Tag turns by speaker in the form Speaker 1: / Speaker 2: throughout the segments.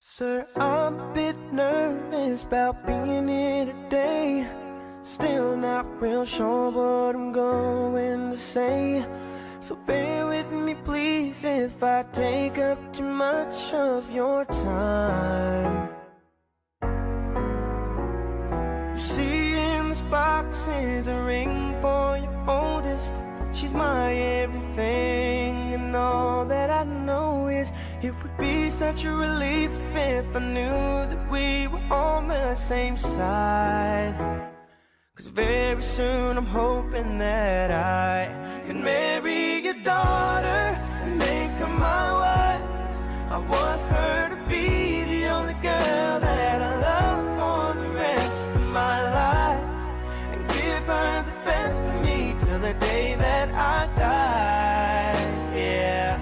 Speaker 1: Sir, I'm a bit nervous about being here today. Still not real sure what I'm going to say. So bear with me please if I take up too much of your time. You see in this box is a ring for your oldest. She's my everything, and all that I know is it would be such a relief if I knew that we were on the same side. 'Cause very soon I'm hoping that I can marry your daughter and make her my wife. I want her to be the only girl that I love for the rest of my life, and give her the best of me till the day that I die. Yeah,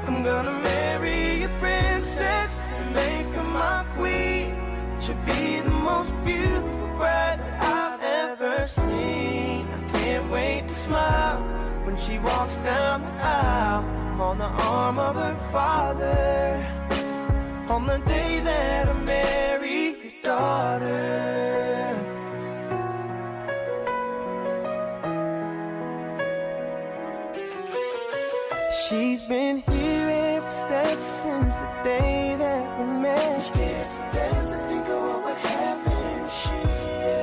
Speaker 1: I'm gonna marry a princess and make her my queen. She'll be the most beautiful bride that I've ever seen. I can't wait to smile when she walks down the aisle on the arm of her father, on the day that I marry your daughter. She's been here every step since the day that we met. I'm scared to death to think of what would happen if she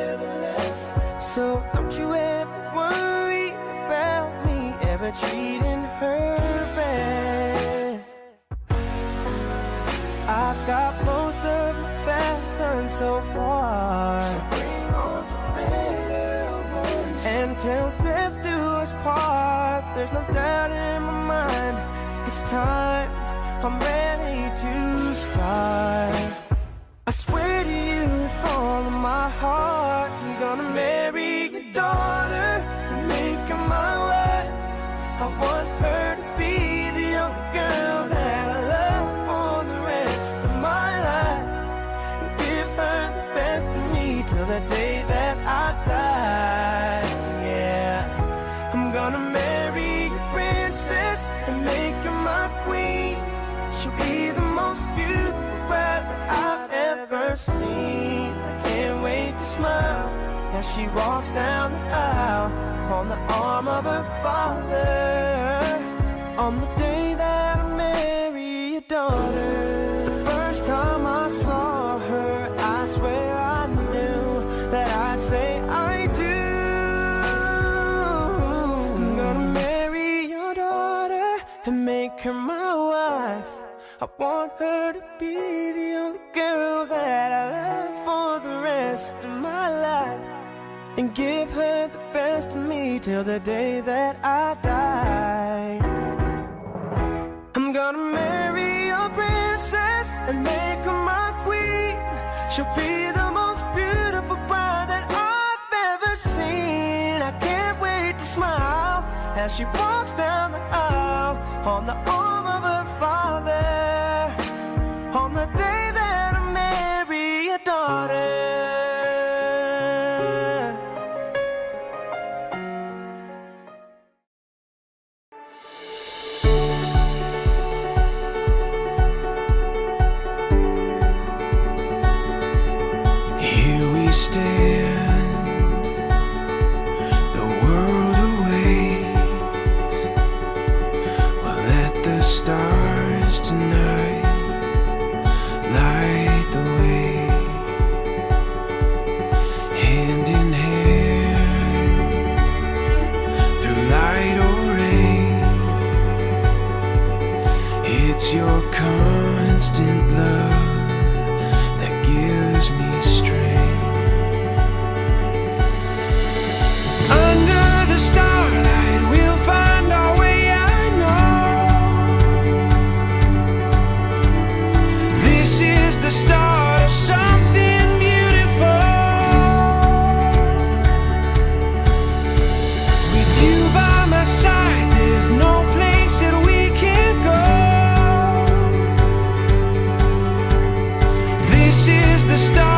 Speaker 1: ever left. So don't you ever worry about me ever treating her bad. I've got most of the best done so far, so bring on the better ones. And till death do us part, there's no doubt in my mind, it's time, I'm ready to start. I swear to you with all of my heart, I'm gonna marry your daughter and make her my wife. I want her to be the only girl that I love for the rest of my life, and give her the best of me till the day that I die. Yeah, I'm gonna marry a princess and make her my queen. She'll be the most beautiful bride that I've ever seen. I can't wait to smile as she walks down the aisle on the arm of her father, on the day that I marry your daughter. The first time I saw her, I swear I knew that I'd say I do. I'm gonna marry your daughter and make her my wife. I want her to be the only girl that I love for the rest of my life, and give her the best of me till the day that I die. I'm gonna marry a princess and make her my queen. She'll be the most beautiful bride that I've ever seen. I can't wait to smile as she walks down the aisle on the arm of her father, on the day that I marry your daughter.
Speaker 2: Here we stand, the world awaits. We'll let the stars tonight light the way. Hand in hand, through light or rain, it's your constant love that gives me strength. Under the starlight we'll find our way, I know. This is the start of something beautiful. With you by my side, there's no place that we can't go. This is the start